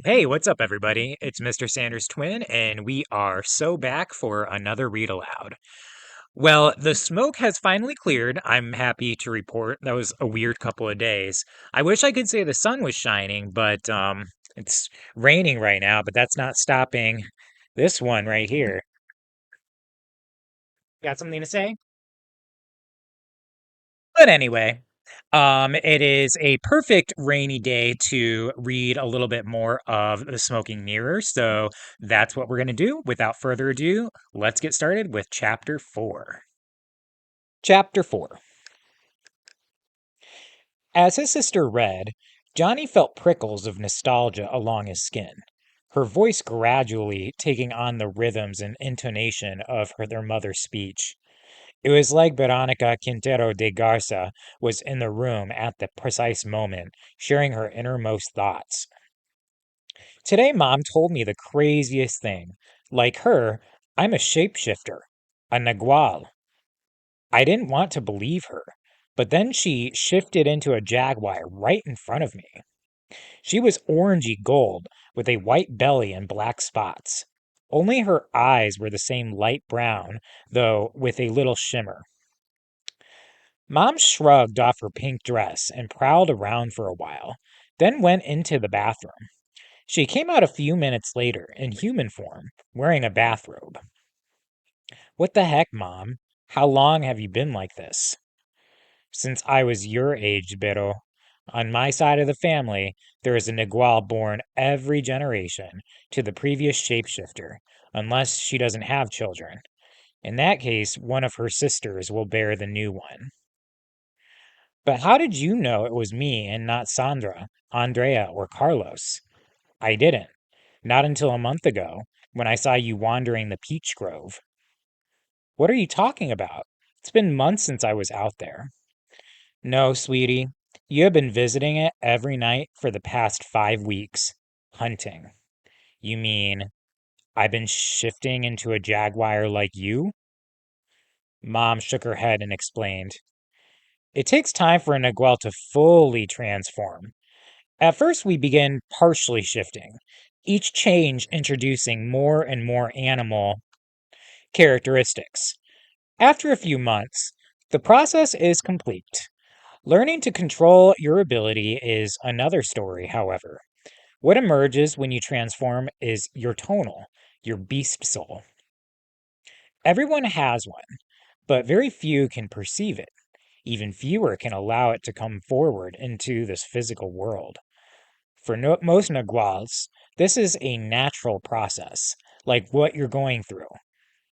Hey, what's up, everybody? It's Mr. Sanders Twin, and we are so back for another read aloud. Well, the smoke has finally cleared. I'm happy to report. That was a weird couple of days. I wish I could say the sun was shining, but it's raining right now, but that's not stopping this one right here. Got something to say? But anyway, it is a perfect rainy day to read a little bit more of The Smoking Mirror. So that's what we're going to do. Without further ado, let's get started with Chapter 4. Chapter 4. As his sister read, Johnny felt prickles of nostalgia along his skin, her voice gradually taking on the rhythms and intonation of their mother's speech. It was like Veronica Quintero de Garza was in the room at the precise moment, sharing her innermost thoughts. Today, Mom told me the craziest thing. Like her, I'm a shapeshifter, a nagual. I didn't want to believe her, but then she shifted into a jaguar right in front of me. She was orangey gold with a white belly and black spots. Only her eyes were the same light brown, though with a little shimmer. Mom shrugged off her pink dress and prowled around for a while, then went into the bathroom. She came out a few minutes later in human form, wearing a bathrobe. What the heck, Mom? How long have you been like this? Since I was your age, Bero. On my side of the family, there is a Nagual born every generation to the previous shapeshifter, unless she doesn't have children. In that case, one of her sisters will bear the new one. But how did you know it was me and not Sandra, Andrea, or Carlos? I didn't. Not until a month ago, when I saw you wandering the peach grove. What are you talking about? It's been months since I was out there. No, sweetie. You have been visiting it every night for the past 5 weeks. Hunting. You mean I've been shifting into a jaguar like you? Mom shook her head and explained. It takes time for a Nagual to fully transform. At first, we begin partially shifting, each change introducing more and more animal characteristics. After a few months, the process is complete. Learning to control your ability is another story, however. What emerges when you transform is your tonal, your beast soul. Everyone has one, but very few can perceive it. Even fewer can allow it to come forward into this physical world. For most Naguals, this is a natural process, like what you're going through.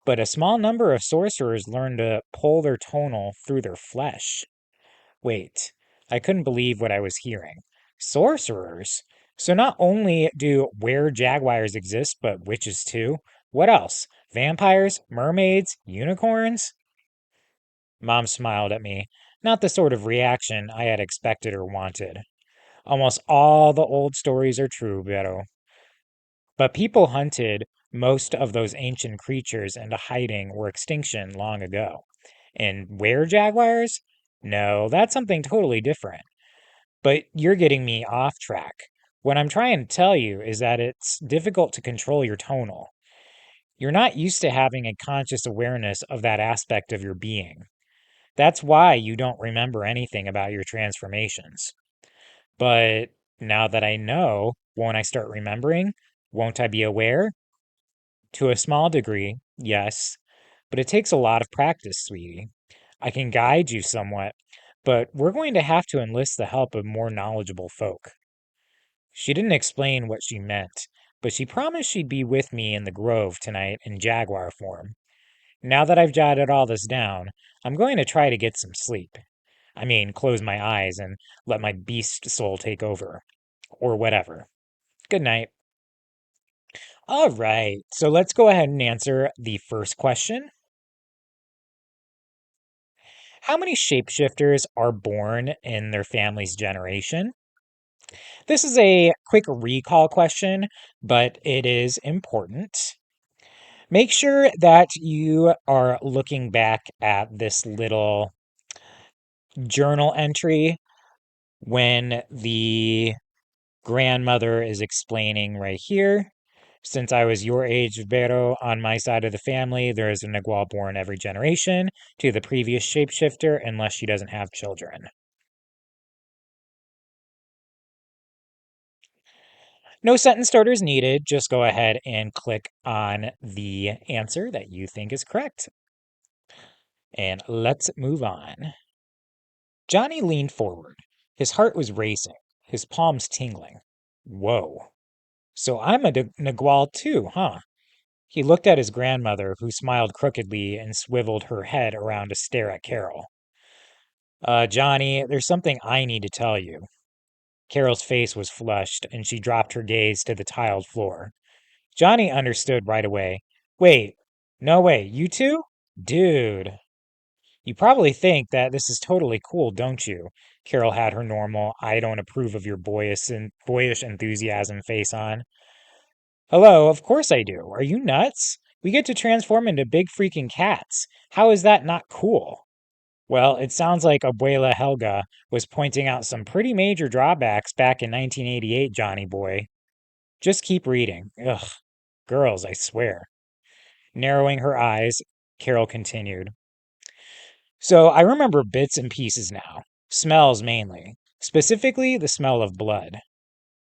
But a small number of sorcerers learn to pull their tonal through their flesh. Wait, I couldn't believe what I was hearing. Sorcerers? So not only do were-jaguars exist, but witches too? What else? Vampires? Mermaids? Unicorns? Mom smiled at me, not the sort of reaction I had expected or wanted. Almost all the old stories are true, Vero. But people hunted most of those ancient creatures into hiding or extinction long ago. And were-jaguars? No, that's something totally different. But you're getting me off track. What I'm trying to tell you is that it's difficult to control your tonal. You're not used to having a conscious awareness of that aspect of your being. That's why you don't remember anything about your transformations. But now that I know, won't I start remembering? Won't I be aware? To a small degree, yes. But it takes a lot of practice, sweetie. I can guide you somewhat, but we're going to have to enlist the help of more knowledgeable folk. She didn't explain what she meant, but she promised she'd be with me in the grove tonight in jaguar form. Now that I've jotted all this down, I'm going to try to get some sleep. I mean, close my eyes and let my beast soul take over. Or whatever. Good night. All right, so let's go ahead and answer the first question. How many shapeshifters are born in their family's generation? This is a quick recall question, but it is important. Make sure that you are looking back at this little journal entry when the Grandmother is explaining right here. Since I was your age, Vero, on my side of the family, there is a Nagual born every generation to the previous shapeshifter unless she doesn't have children. No sentence starters needed. Just go ahead and click on the answer that you think is correct. And let's move on. Johnny leaned forward. His heart was racing, his palms tingling. Whoa. So I'm a Nagual too, huh? He looked at his grandmother, who smiled crookedly and swiveled her head around to stare at Carol. Johnny, there's something I need to tell you. Carol's face was flushed, and she dropped her gaze to the tiled floor. Johnny understood right away. Wait, no way, you two? Dude. You probably think that this is totally cool, don't you? Carol had her normal, I don't approve of your boyish enthusiasm face on. Hello, of course I do. Are you nuts? We get to transform into big freaking cats. How is that not cool? Well, it sounds like Abuela Helga was pointing out some pretty major drawbacks back in 1988, Johnny boy. Just keep reading. Ugh, girls, I swear. Narrowing her eyes, Carol continued. So I remember bits and pieces now. Smells mainly. Specifically, the smell of blood.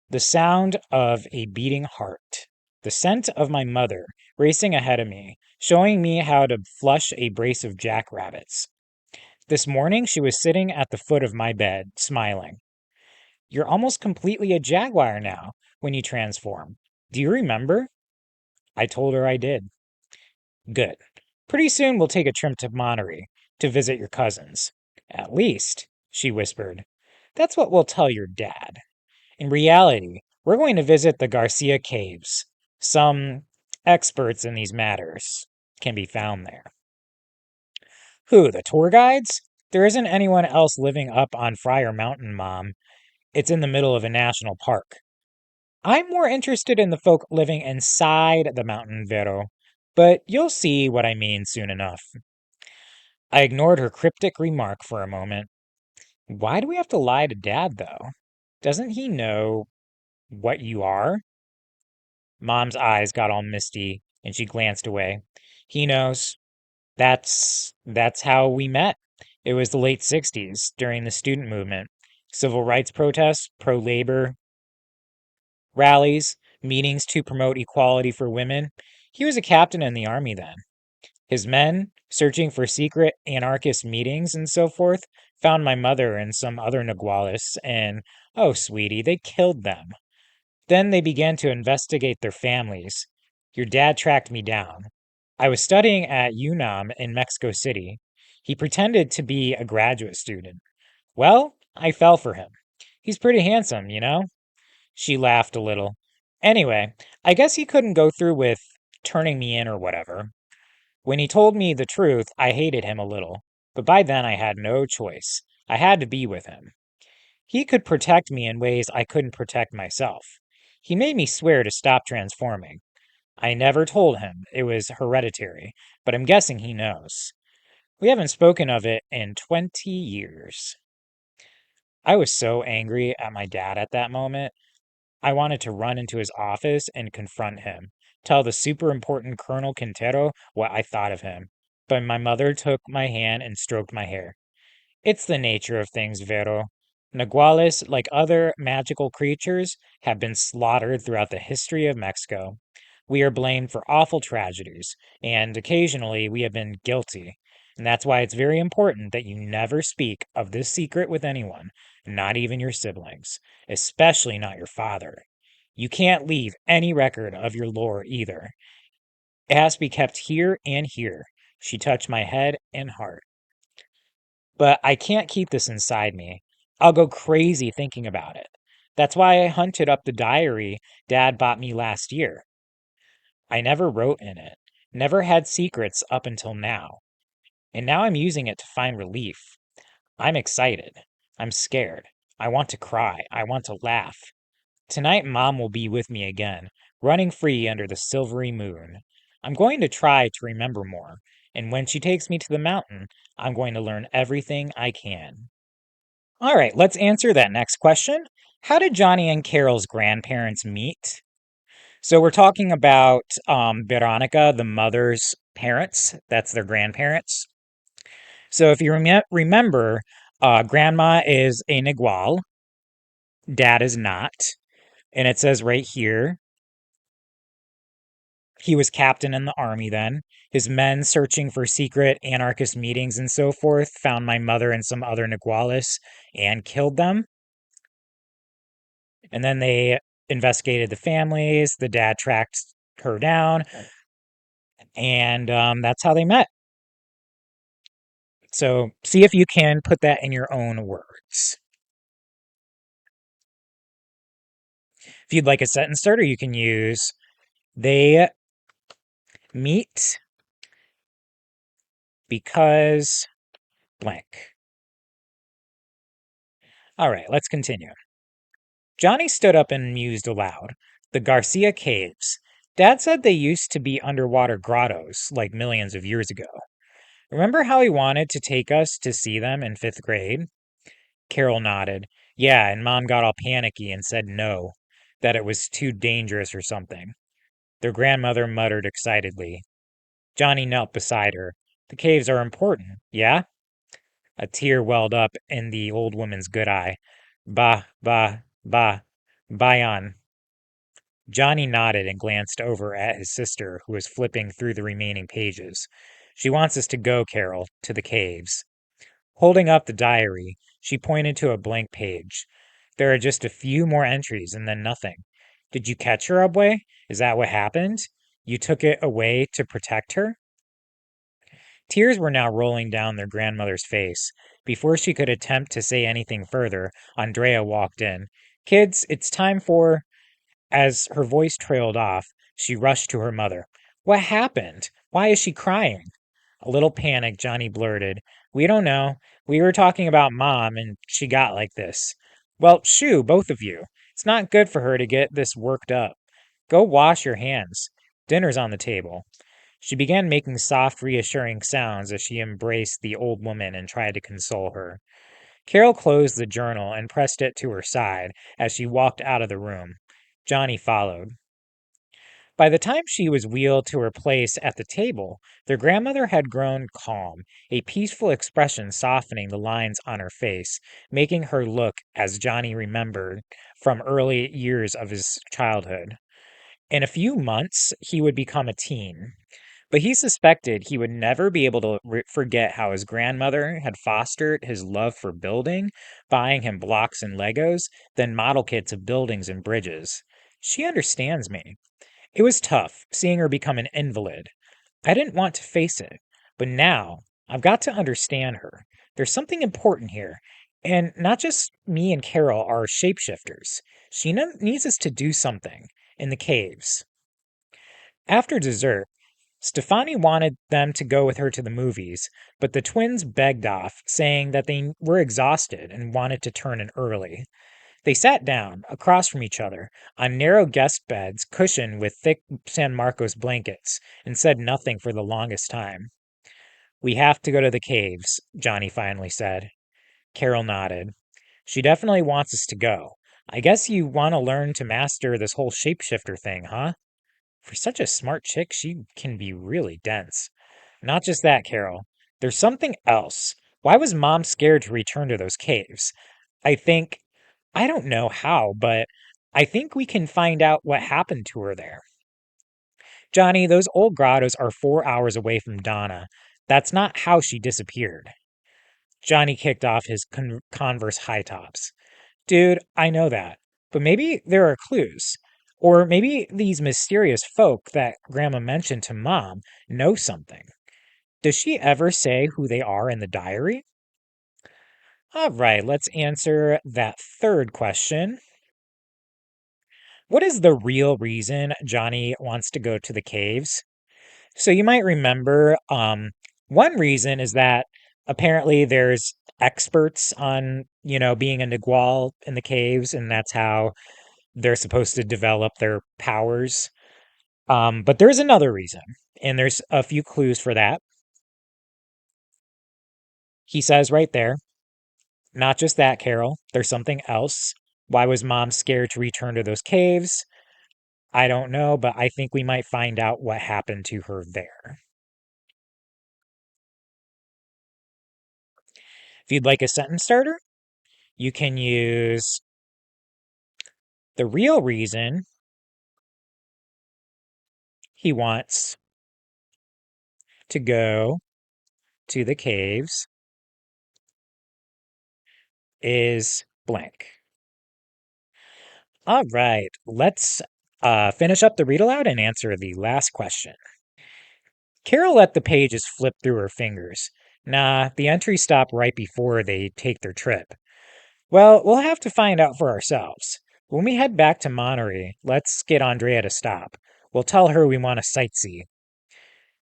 The sound of a beating heart. The scent of my mother racing ahead of me, showing me how to flush a brace of jackrabbits. This morning, she was sitting at the foot of my bed, smiling. You're almost completely a jaguar now when you transform. Do you remember? I told her I did. Good. Pretty soon we'll take a trip to Monterey to visit your cousins. At least, she whispered. That's what we'll tell your dad. In reality, we're going to visit the Garcia Caves. Some experts in these matters can be found there. Who, the tour guides? There isn't anyone else living up on Friar Mountain, Mom. It's in the middle of a national park. I'm more interested in the folk living inside the mountain, Vero, but you'll see what I mean soon enough. I ignored her cryptic remark for a moment. Why do we have to lie to Dad, though? Doesn't he know what you are? Mom's eyes got all misty, and she glanced away. He knows. That's how we met. It was the late 60s, during the student movement. Civil rights protests, pro-labor rallies, meetings to promote equality for women. He was a captain in the army then. His men, searching for secret anarchist meetings and so forth, found my mother and some other Nagualis, and, oh, sweetie, they killed them. Then they began to investigate their families. Your dad tracked me down. I was studying at UNAM in Mexico City. He pretended to be a graduate student. Well, I fell for him. He's pretty handsome, you know? She laughed a little. Anyway, I guess he couldn't go through with turning me in or whatever. When he told me the truth, I hated him a little. But by then I had no choice. I had to be with him. He could protect me in ways I couldn't protect myself. He made me swear to stop transforming. I never told him it was hereditary, but I'm guessing he knows. We haven't spoken of it in 20 years. I was so angry at my dad at that moment. I wanted to run into his office and confront him, tell the super important Colonel Quintero what I thought of him. But my mother took my hand and stroked my hair. It's the nature of things, Vero. Naguales, like other magical creatures, have been slaughtered throughout the history of Mexico. We are blamed for awful tragedies, and occasionally we have been guilty. And that's why it's very important that you never speak of this secret with anyone, not even your siblings, especially not your father. You can't leave any record of your lore either. It has to be kept here and here. She touched my head and heart. But I can't keep this inside me. I'll go crazy thinking about it. That's why I hunted up the diary Dad bought me last year. I never wrote in it, never had secrets up until now. And now I'm using it to find relief. I'm excited. I'm scared. I want to cry. I want to laugh. Tonight, Mom will be with me again, running free under the silvery moon. I'm going to try to remember more, and when she takes me to the mountain, I'm going to learn everything I can. All right, let's answer that next question. How did Johnny and Carol's grandparents meet? So we're talking about Veronica, the mother's parents. That's their grandparents. So if you remember, grandma is a Nagual, dad is not. And it says right here, he was captain in the army then. His men searching for secret anarchist meetings and so forth found my mother and some other Nagualis and killed them. And then they investigated the families. The dad tracked her down, and that's how they met. So see if you can put that in your own words. If you'd like a sentence starter, you can use they meet because blank. All right, let's continue. Johnny stood up and mused aloud. The Garcia Caves. Dad said they used to be underwater grottos, like millions of years ago. Remember how he wanted to take us to see them in fifth grade? Carol nodded. Yeah, and Mom got all panicky and said no, that it was too dangerous or something. Their grandmother muttered excitedly. Johnny knelt beside her. The caves are important, yeah? A tear welled up in the old woman's good eye. Bah, bah, bah, Bayan. Johnny nodded and glanced over at his sister, who was flipping through the remaining pages. She wants us to go, Carol, to the caves. Holding up the diary, she pointed to a blank page. There are just a few more entries and then nothing. Did you catch her, Abway? Is that what happened? You took it away to protect her? Tears were now rolling down their grandmother's face. Before she could attempt to say anything further, Andrea walked in. Kids, it's time for. As her voice trailed off, she rushed to her mother. What happened? Why is she crying? A little panicked, Johnny blurted. We don't know. We were talking about Mom, and she got like this. Well, shoo, both of you. It's not good for her to get this worked up. Go wash your hands. Dinner's on the table. She began making soft, reassuring sounds as she embraced the old woman and tried to console her. Carol closed the journal and pressed it to her side as she walked out of the room. Johnny followed. By the time she was wheeled to her place at the table, their grandmother had grown calm, a peaceful expression softening the lines on her face, making her look as Johnny remembered from early years of his childhood. In a few months, he would become a teen. But he suspected he would never be able to forget how his grandmother had fostered his love for building, buying him blocks and Legos, then model kits of buildings and bridges. She understands me. It was tough seeing her become an invalid. I didn't want to face it, but now I've got to understand her. There's something important here. And not just me and Carol are shapeshifters. She needs us to do something in the caves. After dessert, Stefani wanted them to go with her to the movies, but the twins begged off, saying that they were exhausted and wanted to turn in early. They sat down, across from each other, on narrow guest beds cushioned with thick San Marcos blankets, and said nothing for the longest time. We have to go to the caves, Johnny finally said. Carol nodded. She definitely wants us to go. I guess you want to learn to master this whole shapeshifter thing, huh? For such a smart chick, she can be really dense. Not just that, Carol. There's something else. Why was Mom scared to return to those caves? I think, I don't know how, but I think we can find out what happened to her there. Johnny, those old grottos are 4 hours away from Donna. That's not how she disappeared. Johnny kicked off his Converse high tops. Dude, I know that. But maybe there are clues. Or maybe these mysterious folk that Grandma mentioned to Mom know something. Does she ever say who they are in the diary? All right, let's answer that third question. What is the real reason Johnny wants to go to the caves? So you might remember one reason is that apparently there's experts on, being a Nagual in the caves, and that's how they're supposed to develop their powers. But there's another reason, and there's a few clues for that. He says right there, not just that, Carol, there's something else. Why was Mom scared to return to those caves? I don't know, but I think we might find out what happened to her there. If you'd like a sentence starter, you can use the real reason he wants to go to the caves is blank. All right, let's finish up the read aloud and answer the last question. Carol let the pages flip through her fingers. Nah, the entries stop right before they take their trip. Well, we'll have to find out for ourselves. When we head back to Monterey, let's get Andrea to stop. We'll tell her we want to sightsee.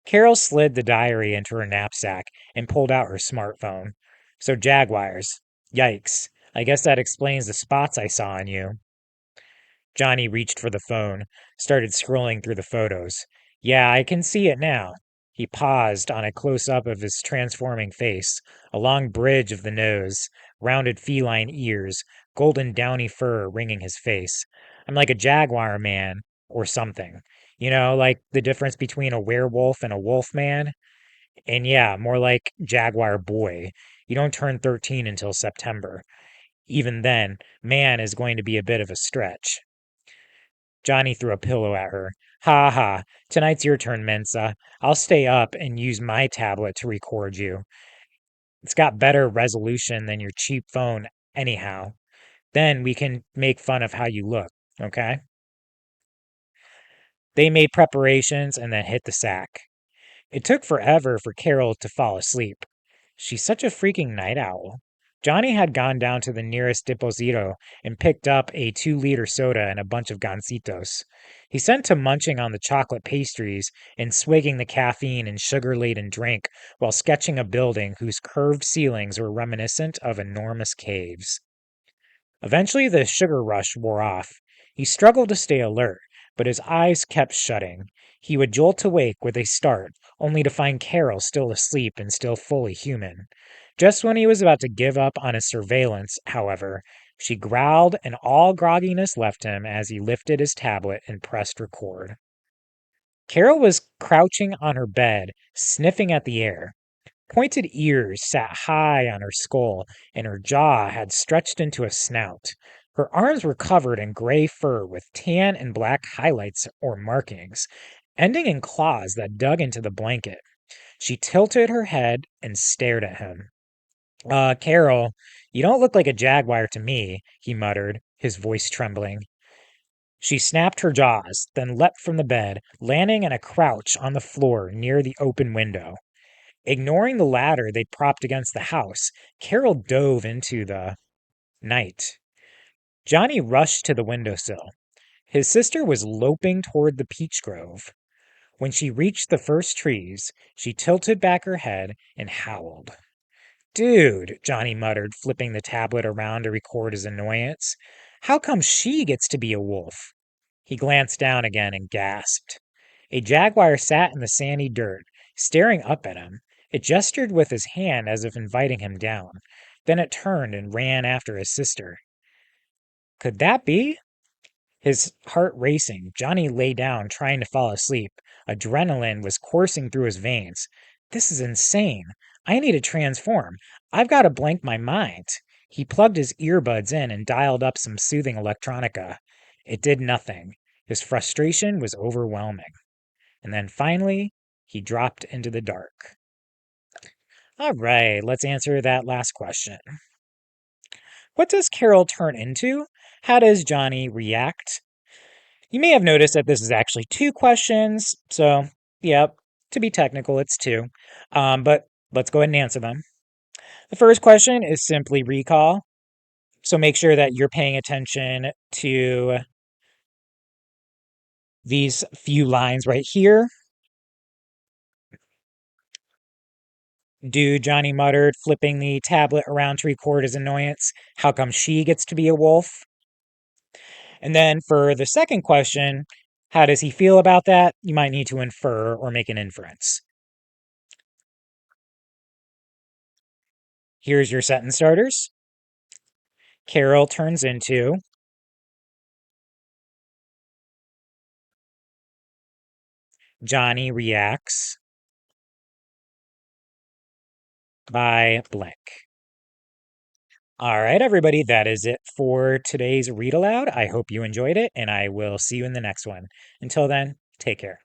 Carol slid the diary into her knapsack and pulled out her smartphone. So, jaguars. Yikes. I guess that explains the spots I saw on you. Johnny reached for the phone, started scrolling through the photos. Yeah, I can see it now. He paused on a close up of his transforming face, a long bridge of the nose, rounded feline ears, golden downy fur ringing his face. I'm like a jaguar man, or something. You know, like the difference between a werewolf and a wolf man? And yeah, more like jaguar boy. You don't turn 13 until September. Even then, man is going to be a bit of a stretch. Johnny threw a pillow at her. Ha ha, tonight's your turn, Mensa. I'll stay up and use my tablet to record you. It's got better resolution than your cheap phone, anyhow. Then we can make fun of how you look, okay? They made preparations and then hit the sack. It took forever for Carol to fall asleep. She's such a freaking night owl. Johnny had gone down to the nearest deposito and picked up a 2-liter soda and a bunch of gancitos. He sent to munching on the chocolate pastries and swigging the caffeine and sugar-laden drink while sketching a building whose curved ceilings were reminiscent of enormous caves. Eventually, the sugar rush wore off. He struggled to stay alert, but his eyes kept shutting. He would jolt awake with a start, only to find Carol still asleep and still fully human. Just when he was about to give up on his surveillance, however, she growled and all grogginess left him as he lifted his tablet and pressed record. Carol was crouching on her bed, sniffing at the air. Pointed ears sat high on her skull, and her jaw had stretched into a snout. Her arms were covered in gray fur with tan and black highlights or markings, ending in claws that dug into the blanket. She tilted her head and stared at him. Carol, you don't look like a jaguar to me, he muttered, his voice trembling. She snapped her jaws, then leapt from the bed, landing in a crouch on the floor near the open window. Ignoring the ladder they'd propped against the house, Carol dove into the night. Johnny rushed to the windowsill. His sister was loping toward the peach grove. When she reached the first trees, she tilted back her head and howled. Dude, Johnny muttered, flipping the tablet around to record his annoyance. How come she gets to be a wolf? He glanced down again and gasped. A jaguar sat in the sandy dirt, staring up at him. It gestured with his hand as if inviting him down. Then it turned and ran after his sister. Could that be? His heart racing, Johnny lay down, trying to fall asleep. Adrenaline was coursing through his veins. This is insane. I need to transform. I've got to blank my mind. He plugged his earbuds in and dialed up some soothing electronica. It did nothing. His frustration was overwhelming. And then finally, he dropped into the dark. All right, let's answer that last question. What does Carol turn into? How does Johnny react? You may have noticed that this is actually two questions. So, yep, to be technical, it's two. But let's go ahead and answer them. The first question is simply recall. So make sure that you're paying attention to these few lines right here. Dude, Johnny muttered, flipping the tablet around to record his annoyance. How come she gets to be a wolf? And then for the second question, how does he feel about that? You might need to infer or make an inference. Here's your sentence starters. Carol turns into Johnny reacts by blank. All right, everybody, that is it for today's read aloud. I hope you enjoyed it, and I will see you in the next one. Until then, take care.